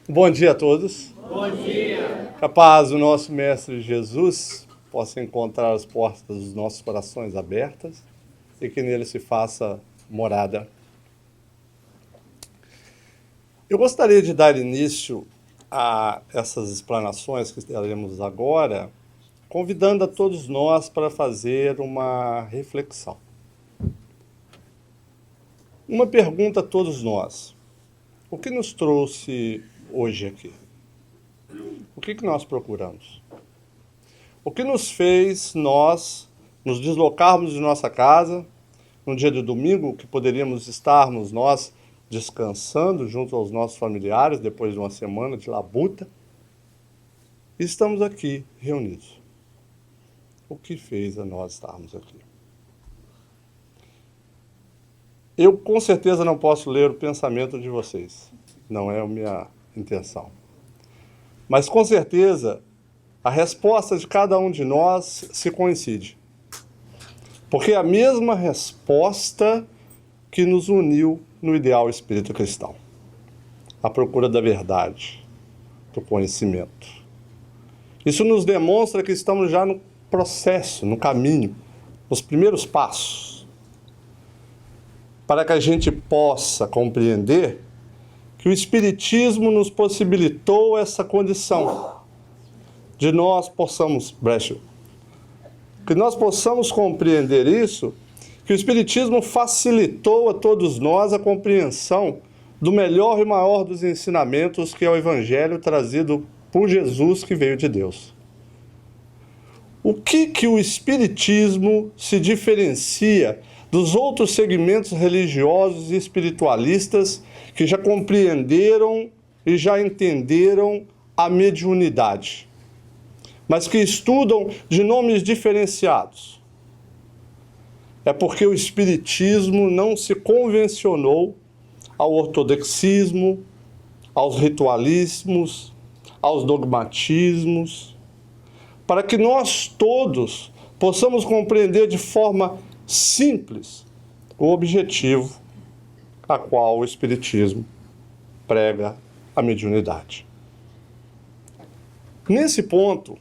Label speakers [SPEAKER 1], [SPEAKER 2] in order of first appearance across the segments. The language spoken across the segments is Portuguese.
[SPEAKER 1] Bom dia a todos.
[SPEAKER 2] Bom dia.
[SPEAKER 1] Que a paz do nosso Mestre Jesus possa encontrar as portas dos nossos corações abertas e que nele se faça morada. Eu gostaria de dar início a essas explanações que teremos agora, convidando a todos nós para fazer uma reflexão. Uma pergunta a todos nós. O que nos trouxe hoje aqui? O que nós procuramos? O que nos fez nós nos deslocarmos de nossa casa no dia de domingo, que poderíamos estarmos nós descansando junto aos nossos familiares depois de uma semana de labuta, e estamos aqui reunidos? O que fez a nós estarmos aqui? Eu com certeza não posso ler o pensamento de vocês, não é a minha intenção. Mas com certeza a resposta de cada um de nós se coincide. Porque é a mesma resposta que nos uniu no ideal espírito cristão. A procura da verdade, do conhecimento. Isso nos demonstra que estamos já no processo, no caminho, nos primeiros passos, para que a gente possa compreender que o Espiritismo nos possibilitou essa condição de nós que nós possamos compreender isso, que o Espiritismo facilitou a todos nós a compreensão do melhor e maior dos ensinamentos, que é o Evangelho trazido por Jesus, que veio de Deus. O que o Espiritismo se diferencia dos outros segmentos religiosos e espiritualistas que já compreenderam e já entenderam a mediunidade, mas que estudam de nomes diferenciados? É porque o Espiritismo não se convencionou ao ortodoxismo, aos ritualismos, aos dogmatismos, para que nós todos possamos compreender de forma simples o objetivo a qual o Espiritismo prega a mediunidade. Nesse ponto,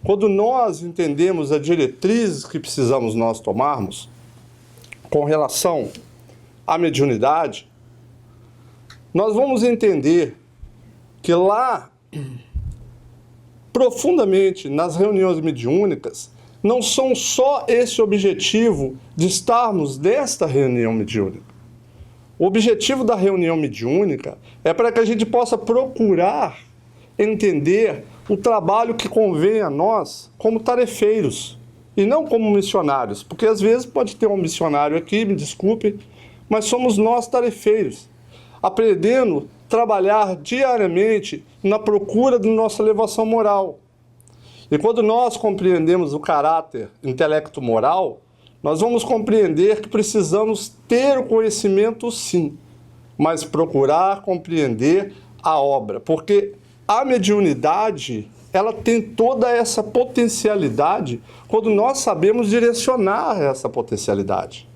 [SPEAKER 1] quando nós entendemos as diretrizes que precisamos nós tomarmos com relação à mediunidade, nós vamos entender que lá, profundamente, nas reuniões mediúnicas, não são só esse objetivo de estarmos nesta reunião mediúnica. O objetivo da reunião mediúnica é para que a gente possa procurar entender o trabalho que convém a nós como tarefeiros e não como missionários, porque às vezes pode ter um missionário aqui, me desculpe, mas somos nós tarefeiros, aprendendo a trabalhar diariamente na procura da nossa elevação moral. E quando nós compreendemos o caráter intelecto-moral, nós vamos compreender que precisamos ter o conhecimento, sim, mas procurar compreender a obra, porque a mediunidade, ela tem toda essa potencialidade quando nós sabemos direcionar essa potencialidade.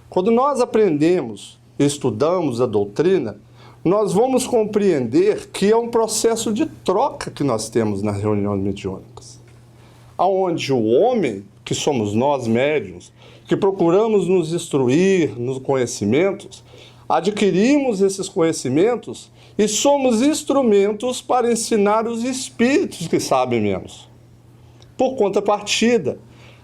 [SPEAKER 1] Quando nós aprendemos e estudamos a doutrina, nós vamos compreender que é um processo de troca que nós temos nas reuniões mediúnicas, onde o homem, que somos nós médiuns, que procuramos nos instruir nos conhecimentos, adquirimos esses conhecimentos e somos instrumentos para ensinar os espíritos que sabem menos. Por contrapartida,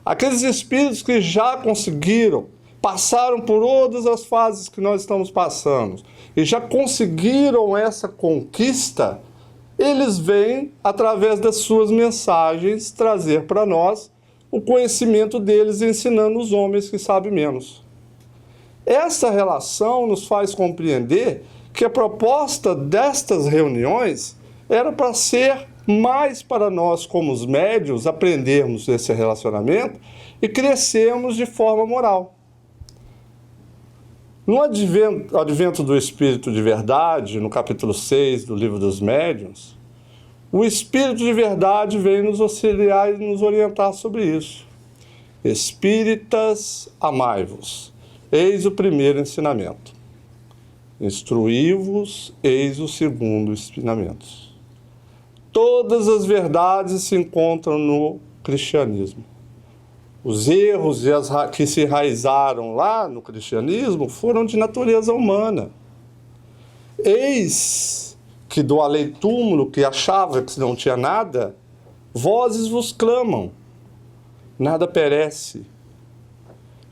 [SPEAKER 1] aqueles espíritos que já conseguiram, passaram por todas as fases que nós estamos passando e já conseguiram essa conquista, eles vêm, através das suas mensagens, trazer para nós o conhecimento deles, ensinando os homens que sabem menos. Essa relação nos faz compreender que a proposta destas reuniões era para ser mais para nós, como os médiuns, aprendermos esse relacionamento e crescermos de forma moral. No advento do Espírito de Verdade, no capítulo 6 do Livro dos Médiuns, o Espírito de Verdade vem nos auxiliar e nos orientar sobre isso. Espíritas, amai-vos. Eis o primeiro ensinamento. Instruí-vos, eis o segundo ensinamento. Todas as verdades se encontram no cristianismo. Os erros que se enraizaram lá no cristianismo foram de natureza humana. Eis que do além-túmulo, que achava que não tinha nada, vozes vos clamam, nada perece.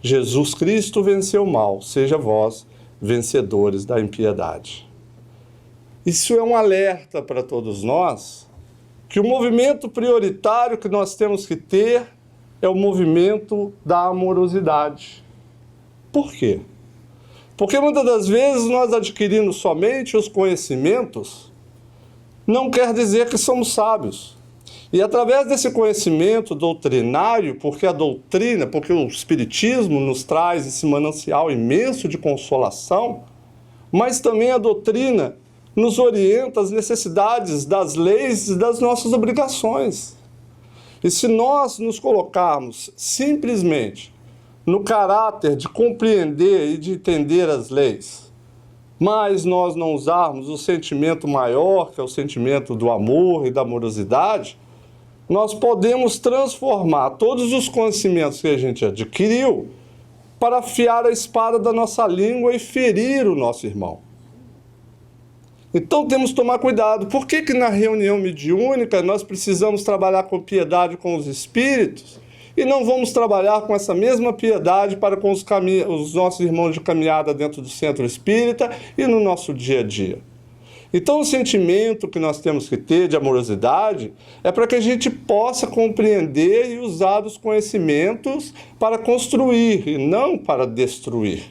[SPEAKER 1] Jesus Cristo venceu o mal, seja vós vencedores da impiedade. Isso é um alerta para todos nós, que o movimento prioritário que nós temos que ter é o movimento da amorosidade. Por quê? Porque muitas das vezes nós adquirimos somente os conhecimentos, não quer dizer que somos sábios. E através desse conhecimento doutrinário, porque o Espiritismo nos traz esse manancial imenso de consolação, mas também a doutrina nos orienta às necessidades das leis e das nossas obrigações. E se nós nos colocarmos simplesmente no caráter de compreender e de entender as leis, mas nós não usarmos o sentimento maior, que é o sentimento do amor e da amorosidade, nós podemos transformar todos os conhecimentos que a gente adquiriu para afiar a espada da nossa língua e ferir o nosso irmão. Então temos que tomar cuidado. Por que na reunião mediúnica nós precisamos trabalhar com piedade com os espíritos e não vamos trabalhar com essa mesma piedade para com os nossos irmãos de caminhada dentro do centro espírita e no nosso dia a dia? Então o sentimento que nós temos que ter de amorosidade é para que a gente possa compreender e usar os conhecimentos para construir e não para destruir.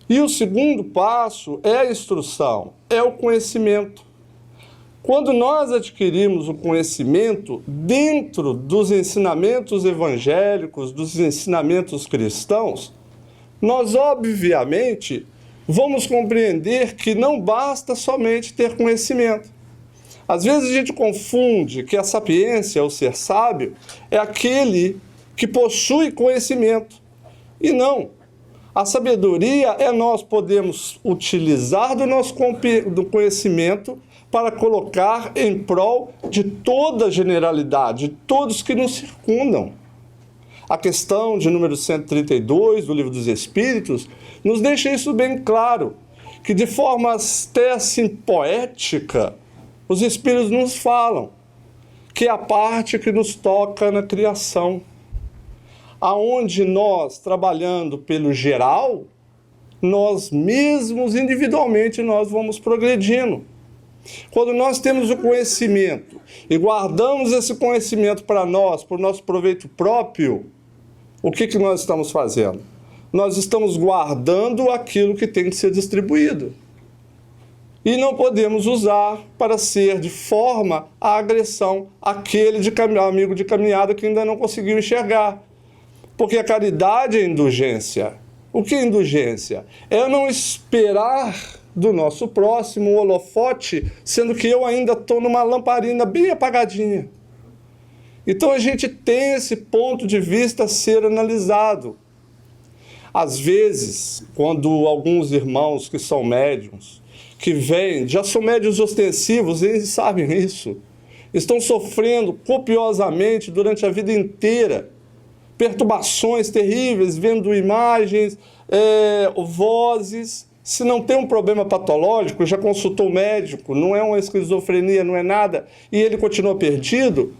[SPEAKER 1] E o segundo passo é a instrução, é o conhecimento. Quando nós adquirimos o conhecimento dentro dos ensinamentos evangélicos, dos ensinamentos cristãos, nós obviamente vamos compreender que não basta somente ter conhecimento. Às vezes a gente confunde que a sapiência, o ser sábio, é aquele que possui conhecimento. E não. A sabedoria é nós podemos utilizar do conhecimento para colocar em prol de toda a generalidade, de todos que nos circundam. A questão de número 132 do Livro dos Espíritos nos deixa isso bem claro, que de forma até assim poética, os Espíritos nos falam que é a parte que nos toca na criação, aonde nós, trabalhando pelo geral, nós mesmos, individualmente, nós vamos progredindo. Quando nós temos o conhecimento e guardamos esse conhecimento para nós, para o nosso proveito próprio, o que nós estamos fazendo? Nós estamos guardando aquilo que tem que ser distribuído. E não podemos usar para ser de forma a agressão aquele amigo de caminhada que ainda não conseguiu enxergar. Porque a caridade é indulgência. O que é indulgência? É não esperar do nosso próximo o holofote, sendo que eu ainda estou numa lamparina bem apagadinha. Então a gente tem esse ponto de vista a ser analisado. Às vezes, quando alguns irmãos que são médiuns, que vêm, já são médiuns ostensivos, eles sabem isso, estão sofrendo copiosamente durante a vida inteira, perturbações terríveis, vendo imagens, vozes. Se não tem um problema patológico, já consultou o médico, não é uma esquizofrenia, não é nada, e ele continua perdido,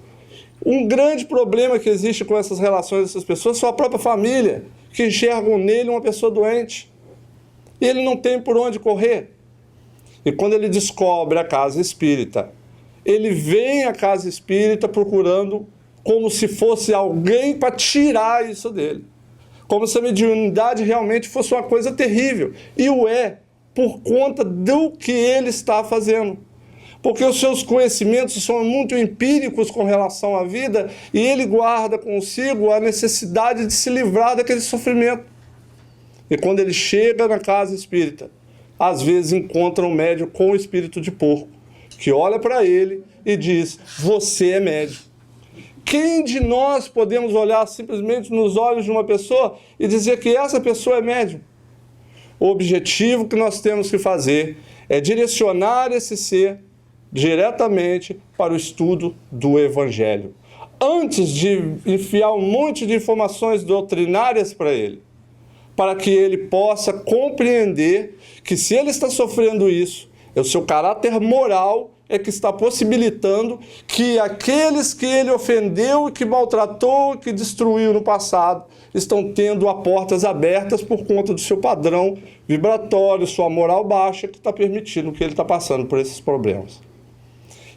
[SPEAKER 1] um grande problema que existe com essas relações dessas pessoas são a própria família, que enxergam nele uma pessoa doente. E ele não tem por onde correr. E quando ele descobre a casa espírita, ele vem à casa espírita procurando como se fosse alguém para tirar isso dele. Como se a mediunidade realmente fosse uma coisa terrível. E o é, por conta do que ele está fazendo. Porque os seus conhecimentos são muito empíricos com relação à vida e ele guarda consigo a necessidade de se livrar daquele sofrimento. E quando ele chega na casa espírita, às vezes encontra um médium com o espírito de porco, que olha para ele e diz: você é médium. Quem de nós podemos olhar simplesmente nos olhos de uma pessoa e dizer que essa pessoa é médium? o objetivo que nós temos que fazer é direcionar esse ser diretamente para o estudo do Evangelho, antes de enfiar um monte de informações doutrinárias para ele, para que ele possa compreender que se ele está sofrendo isso, é o seu caráter moral é que está possibilitando que aqueles que ele ofendeu, que maltratou, que destruiu no passado, estão tendo as portas abertas por conta do seu padrão vibratório, sua moral baixa, que está permitindo que ele está passando por esses problemas.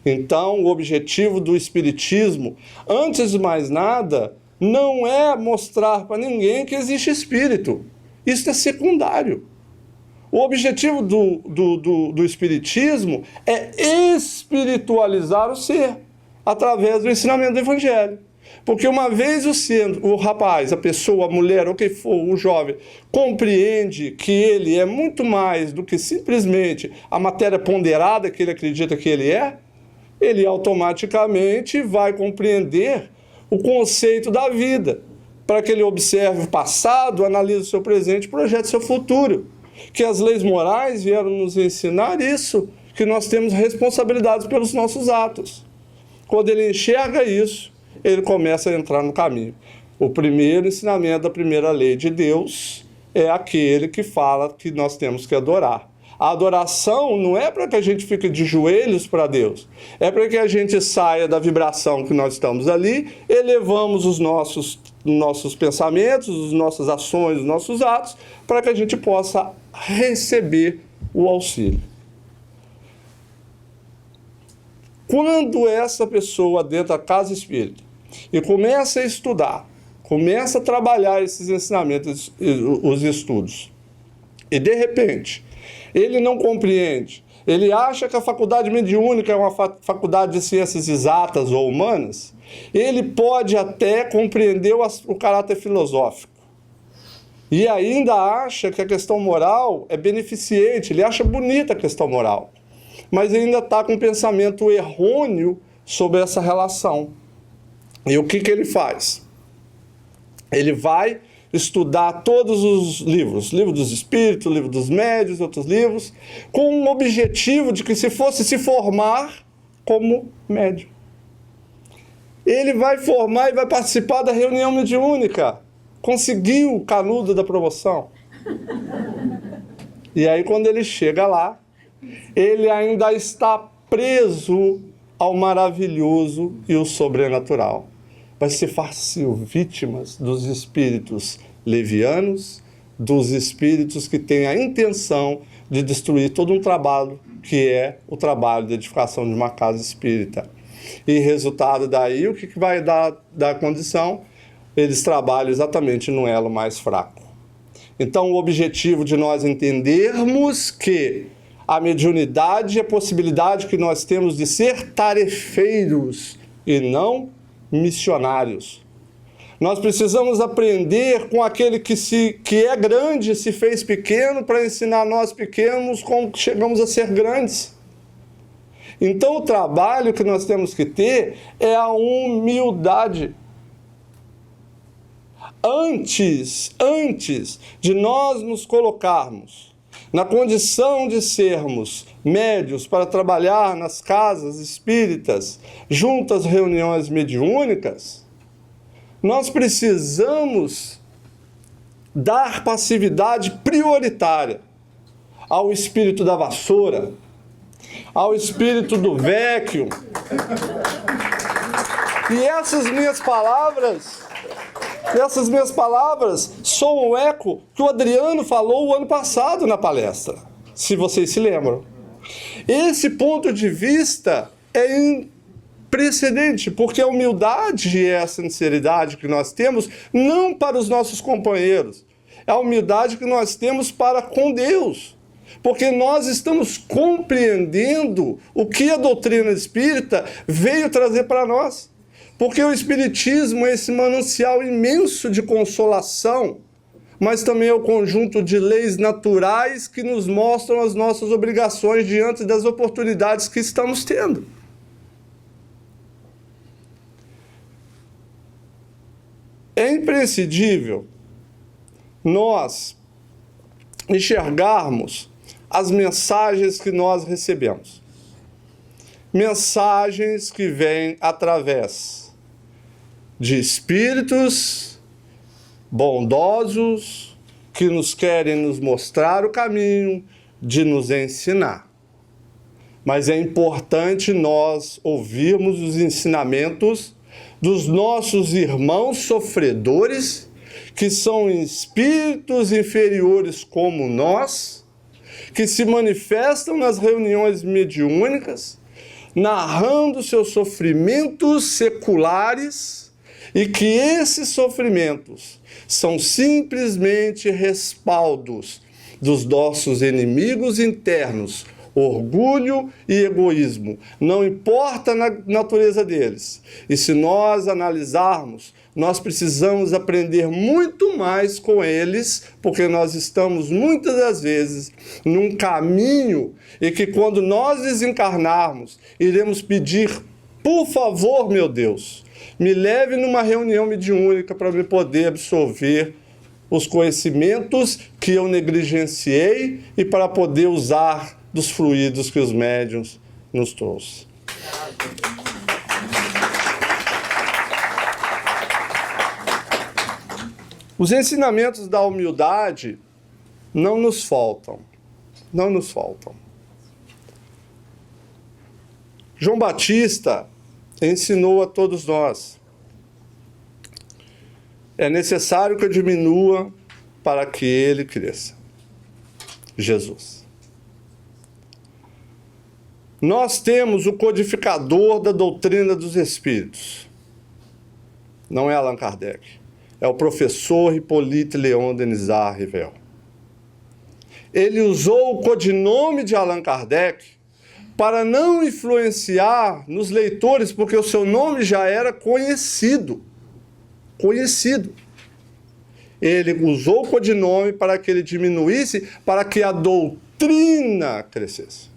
[SPEAKER 1] Então, o objetivo do Espiritismo, antes de mais nada, não é mostrar para ninguém que existe espírito. Isso é secundário. O objetivo do Espiritismo é espiritualizar o ser, através do ensinamento do Evangelho. Porque uma vez o rapaz, a pessoa, a mulher, ou quem for, o jovem, compreende que ele é muito mais do que simplesmente a matéria ponderada que ele acredita que ele é, ele automaticamente vai compreender o conceito da vida, para que ele observe o passado, analise o seu presente e projete o seu futuro. Que as leis morais vieram nos ensinar isso, que nós temos responsabilidades pelos nossos atos. Quando ele enxerga isso, ele começa a entrar no caminho. O primeiro ensinamento da primeira lei de Deus é aquele que fala que nós temos que adorar. A adoração não é para que a gente fique de joelhos para Deus, é para que a gente saia da vibração que nós estamos ali, elevamos os nossos pensamentos, as nossas ações, os nossos atos, para que a gente possa receber o auxílio. Quando essa pessoa dentro da casa espírita e começa a estudar, começa a trabalhar esses ensinamentos, os estudos, e de repente ele não compreende, ele acha que a faculdade mediúnica é uma faculdade de ciências exatas ou humanas, ele pode até compreender o caráter filosófico. E ainda acha que a questão moral é beneficente, ele acha bonita a questão moral, mas ainda está com um pensamento errôneo sobre essa relação. E o que ele faz? Ele vai estudar todos os livros, livro dos espíritos, livro dos médiuns, outros livros, com o objetivo de que se fosse se formar como médium. Ele vai formar e vai participar da reunião mediúnica. Conseguiu o canudo da promoção. E aí, quando ele chega lá, ele ainda está preso ao maravilhoso e o sobrenatural. Vai ser fácil vítimas dos espíritos levianos, dos espíritos que têm a intenção de destruir todo um trabalho que é o trabalho de edificação de uma casa espírita. E resultado daí, o que vai dar condição? Eles trabalham exatamente no elo mais fraco. Então, o objetivo de nós entendermos que a mediunidade é a possibilidade que nós temos de ser tarefeiros e não missionários. Nós precisamos aprender com aquele que é grande, se fez pequeno, para ensinar nós pequenos como chegamos a ser grandes. Então, o trabalho que nós temos que ter é a humildade. Antes de nós nos colocarmos na condição de sermos médios para trabalhar nas casas espíritas, junto às reuniões mediúnicas, nós precisamos dar passividade prioritária ao espírito da vassoura, ao espírito do vacuum. E essas minhas palavras são o eco que o Adriano falou o ano passado na palestra, se vocês se lembram. Esse ponto de vista é precedente, porque a humildade e a sinceridade que nós temos, não para os nossos companheiros, é a humildade que nós temos para com Deus, porque nós estamos compreendendo o que a doutrina espírita veio trazer para nós, porque o Espiritismo é esse manancial imenso de consolação, mas também é o conjunto de leis naturais que nos mostram as nossas obrigações diante das oportunidades que estamos tendo. É imprescindível nós enxergarmos as mensagens que nós recebemos. Mensagens que vêm através de espíritos bondosos que nos querem nos mostrar o caminho, de nos ensinar. Mas é importante nós ouvirmos os ensinamentos dos nossos irmãos sofredores, que são espíritos inferiores como nós, que se manifestam nas reuniões mediúnicas, narrando seus sofrimentos seculares, e que esses sofrimentos são simplesmente respaldos dos nossos inimigos internos, orgulho e egoísmo. Não importa a natureza deles. E se nós analisarmos, nós precisamos aprender muito mais com eles, porque nós estamos muitas das vezes num caminho e que quando nós desencarnarmos, iremos pedir, por favor, meu Deus, me leve numa reunião mediúnica para me poder absorver os conhecimentos que eu negligenciei e para poder usar dos fluidos que os médiuns nos trouxeram. Os ensinamentos da humildade não nos faltam. Não nos faltam. João Batista ensinou a todos nós: é necessário que eu diminua para que ele cresça. Jesus. Nós temos o codificador da doutrina dos espíritos. Não é Allan Kardec. É o professor Hippolyte Léon Denisard Rivel. Ele usou o codinome de Allan Kardec para não influenciar nos leitores, porque o seu nome já era conhecido. Conhecido. Ele usou o codinome para que ele diminuísse, para que a doutrina crescesse.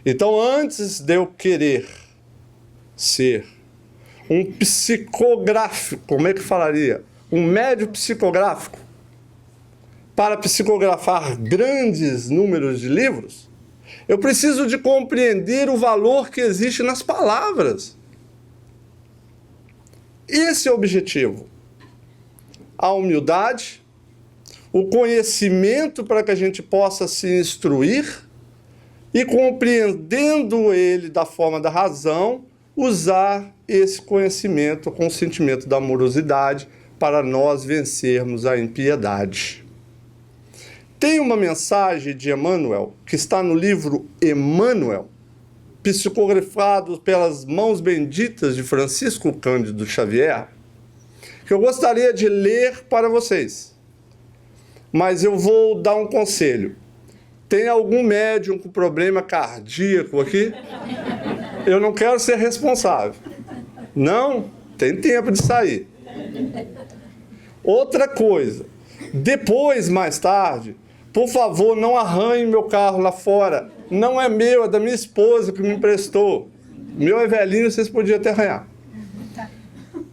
[SPEAKER 1] Então, antes de eu querer ser um psicográfico, como é que falaria? Um médio psicográfico, para psicografar grandes números de livros, eu preciso de compreender o valor que existe nas palavras. Esse é o objetivo. A humildade, o conhecimento para que a gente possa se instruir e, compreendendo ele da forma da razão, usar esse conhecimento com o sentimento da amorosidade para nós vencermos a impiedade. Tem uma mensagem de Emmanuel, que está no livro Emmanuel, psicografado pelas mãos benditas de Francisco Cândido Xavier, que eu gostaria de ler para vocês. Mas eu vou dar um conselho. Tem algum médium com problema cardíaco aqui? Eu não quero ser responsável. Não, tem tempo de sair. Outra coisa, depois, mais tarde, por favor, não arranhe meu carro lá fora. Não é meu, é da minha esposa que me emprestou. Meu é velhinho, vocês podiam até arranhar.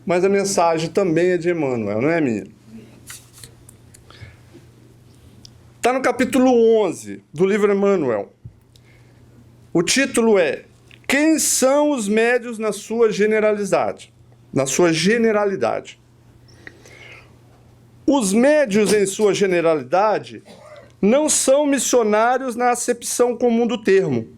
[SPEAKER 1] Mas a mensagem também é de Emmanuel, não é minha. Está no capítulo 11 do livro Emmanuel. O título é: Quem são os médiuns na sua generalidade? Na sua generalidade. Os médiuns, em sua generalidade, não são missionários na acepção comum do termo.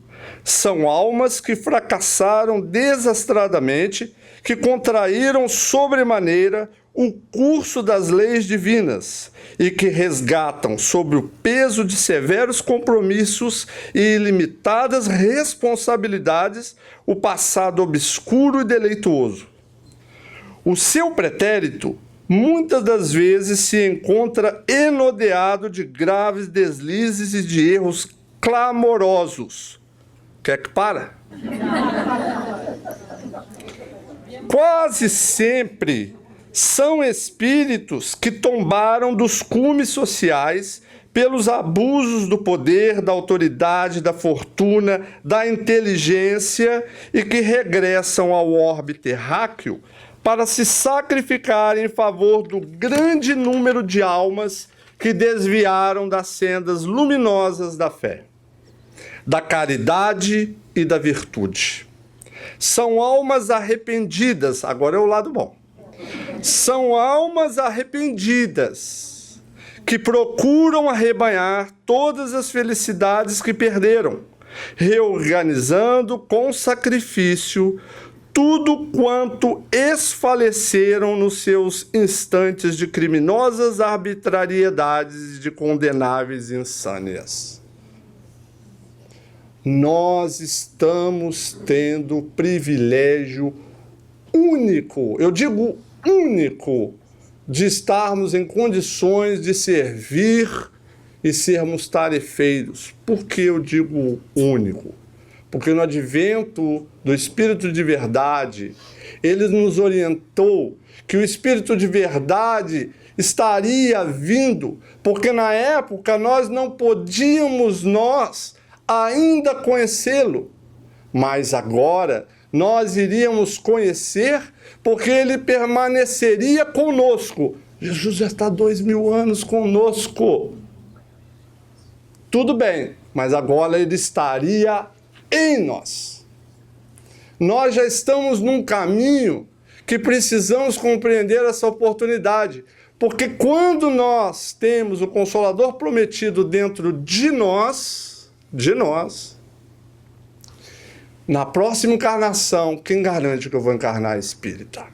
[SPEAKER 1] São almas que fracassaram desastradamente, que contraíram sobremaneira o curso das leis divinas e que resgatam, sob o peso de severos compromissos e ilimitadas responsabilidades, o passado obscuro e deleituoso. O seu pretérito muitas das vezes se encontra enodeado de graves deslizes e de erros clamorosos. Quer que para? Quase sempre são espíritos que tombaram dos cumes sociais pelos abusos do poder, da autoridade, da fortuna, da inteligência e que regressam ao orbe terráqueo para se sacrificar em favor do grande número de almas que desviaram das sendas luminosas da fé, da caridade e da virtude. São almas arrependidas, agora é o lado bom. São almas arrependidas que procuram arrebanhar todas as felicidades que perderam, reorganizando com sacrifício tudo quanto esfaleceram nos seus instantes de criminosas arbitrariedades e de condenáveis insânias. Nós estamos tendo o privilégio único, eu digo único, de estarmos em condições de servir e sermos tarefeiros. Por que eu digo único? Porque no advento do Espírito de Verdade, ele nos orientou que o Espírito de Verdade estaria vindo, porque na época nós não podíamos ainda conhecê-lo, mas agora nós iríamos conhecer, porque ele permaneceria conosco. Jesus já está há 2000 anos conosco. Tudo bem, mas agora ele estaria em nós. Nós já estamos num caminho que precisamos compreender essa oportunidade, porque quando nós temos o Consolador prometido dentro de nós, na próxima encarnação, quem garante que eu vou encarnar espírita?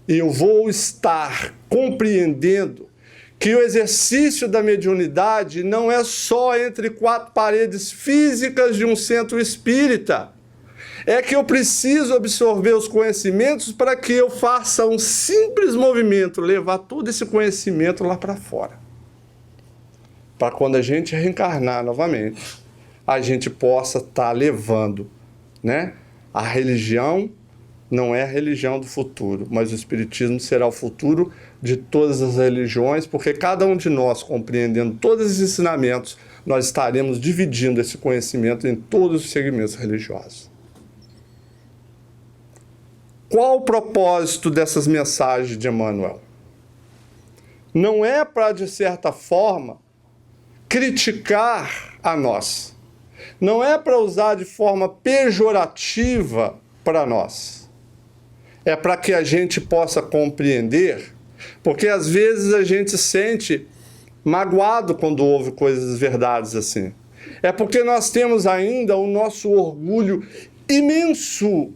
[SPEAKER 1] E eu vou estar compreendendo que o exercício da mediunidade não é só entre quatro paredes físicas de um centro espírita. É que eu preciso absorver os conhecimentos para que eu faça um simples movimento, levar todo esse conhecimento lá para fora. Para quando a gente reencarnar novamente, a gente possa estar levando, né? A religião não é a religião do futuro, mas o Espiritismo será o futuro de todas as religiões, porque cada um de nós, compreendendo todos os ensinamentos, nós estaremos dividindo esse conhecimento em todos os segmentos religiosos. Qual o propósito dessas mensagens de Emmanuel? Não é para, de certa forma, criticar a nós. Não é para usar de forma pejorativa para nós. É para que a gente possa compreender, porque às vezes a gente se sente magoado quando ouve coisas verdades assim. É porque nós temos ainda o nosso orgulho imenso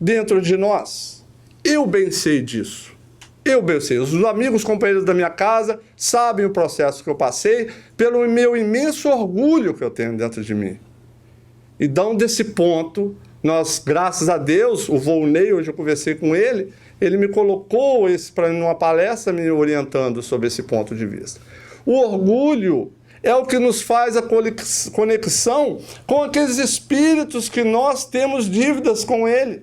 [SPEAKER 1] dentro de nós. Eu bem sei disso. Eu bem sei. Os amigos, companheiros da minha casa sabem o processo que eu passei pelo meu imenso orgulho que eu tenho dentro de mim. E desse ponto, nós, graças a Deus, o Volney, hoje eu conversei com ele me colocou para numa palestra me orientando sobre esse ponto de vista. O orgulho é o que nos faz a conexão com aqueles espíritos que nós temos dívidas com ele.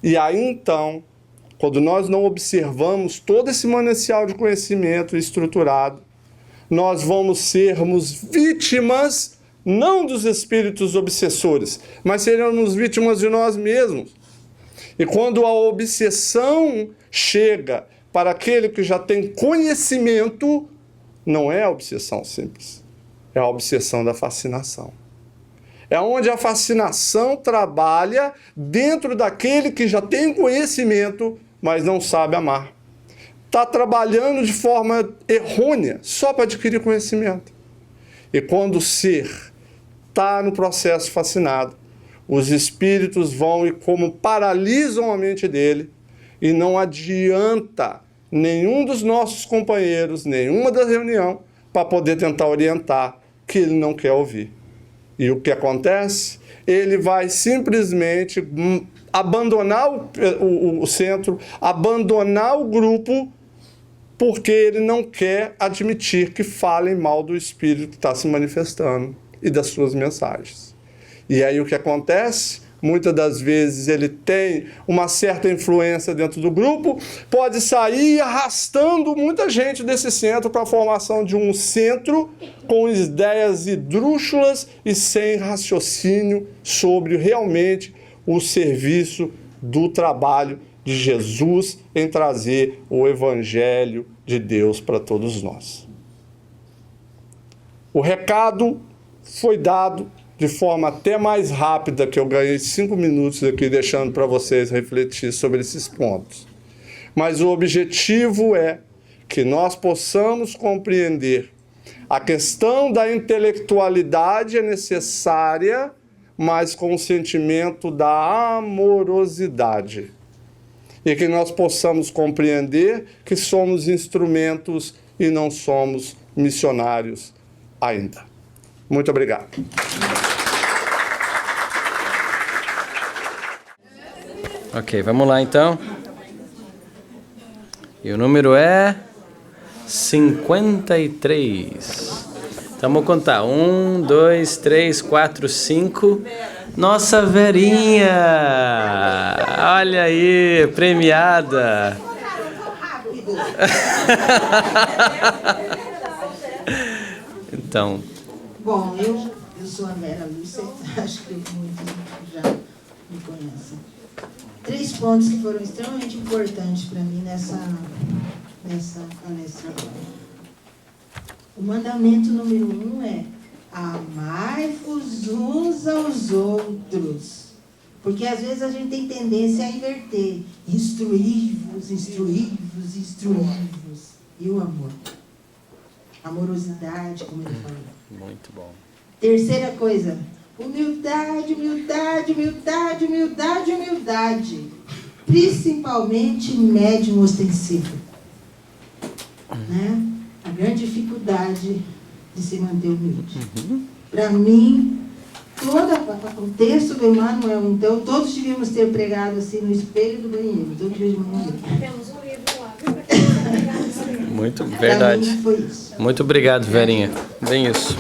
[SPEAKER 1] E aí, então, quando nós não observamos todo esse manancial de conhecimento estruturado, nós vamos sermos vítimas não dos espíritos obsessores, mas seremos vítimas de nós mesmos. E quando a obsessão chega para aquele que já tem conhecimento, não é a obsessão simples, é a obsessão da fascinação. É onde a fascinação trabalha dentro daquele que já tem conhecimento, mas não sabe amar. Está trabalhando de forma errônea, só para adquirir conhecimento. E quando o ser está no processo fascinado, os espíritos vão e como paralisam a mente dele, e não adianta nenhum dos nossos companheiros, nenhuma da reunião, para poder tentar orientar, que ele não quer ouvir. E o que acontece? Ele vai simplesmente abandonar o centro, abandonar o grupo, porque ele não quer admitir que falem mal do espírito que está se manifestando e das suas mensagens. E aí o que acontece? Muitas das vezes ele tem uma certa influência dentro do grupo, pode sair arrastando muita gente desse centro para a formação de um centro com ideias esdrúxulas e sem raciocínio sobre realmente o serviço do trabalho de Jesus em trazer o Evangelho de Deus para todos nós. O recado foi dado de forma até mais rápida, que eu ganhei 5 minutos aqui deixando para vocês refletir sobre esses pontos. Mas o objetivo é que nós possamos compreender a questão da intelectualidade é necessária, mas com o sentimento da amorosidade. E que nós possamos compreender que somos instrumentos e não somos missionários ainda. Muito obrigado.
[SPEAKER 2] Ok, vamos lá então. E o número é 53. Então vamos contar. 1, 2, 3, 4, 5. Nossa Verinha! Olha aí, premiada! Então.
[SPEAKER 3] Bom, eu sou a Vera Lúcia, acho que muitos já me conhecem. 3 pontos que foram extremamente importantes para mim nessa palestra agora. O mandamento número 1 é: amai-vos uns aos outros. Porque às vezes a gente tem tendência a inverter. Instruí-vos, instruí-vos, instruí-vos. E o amor? Amorosidade, como ele falou.
[SPEAKER 2] Muito bom.
[SPEAKER 3] Terceira coisa: humildade, humildade, humildade, humildade, humildade. Principalmente médium ostensivo. Né? A grande dificuldade de se manter humilde. Para mim, o texto do Emmanuel, então, todos devíamos ter pregado assim no espelho do banheiro. Todo dia de manhã.
[SPEAKER 4] Temos um livro lá.
[SPEAKER 2] Muito, verdade.
[SPEAKER 3] Pra mim foi isso.
[SPEAKER 2] Muito obrigado, Verinha. Bem isso.